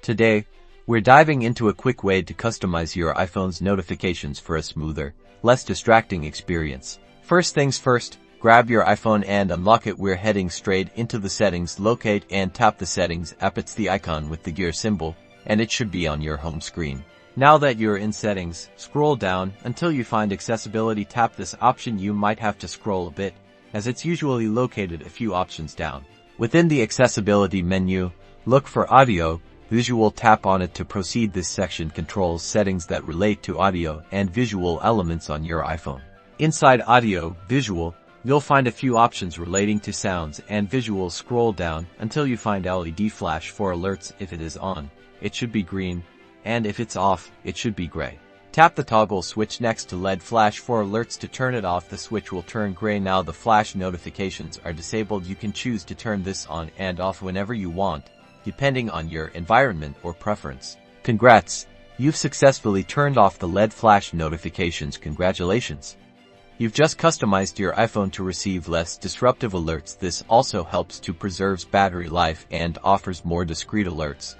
Today, we're diving into a quick way to customize your iPhone's notifications for a smoother, less distracting experience. First things first, grab your iPhone and unlock it. We're heading straight into the settings. Locate and tap the settings app. It's the icon with the gear symbol, and it should be on your home screen. Now that you're in settings, scroll down until you find accessibility. Tap this option. You might have to scroll a bit, as it's usually located a few options down. Within the accessibility menu, look for audio, visual. Tap on it to proceed. This section controls settings that relate to audio and visual elements on your iPhone. Inside audio, visual, you'll find a few options relating to sounds and visuals. Scroll down until you find LED flash for alerts. If it is on, it should be green, and if it's off, it should be gray. Tap the toggle switch next to LED flash for alerts. To turn it off, the switch will turn gray. Now the flash notifications are disabled. You can choose to turn this on and off whenever you want, depending on your environment or preference. Congrats! You've successfully turned off the LED flash notifications. Congratulations! You've just customized your iPhone to receive less disruptive alerts. This also helps to preserve battery life and offers more discreet alerts.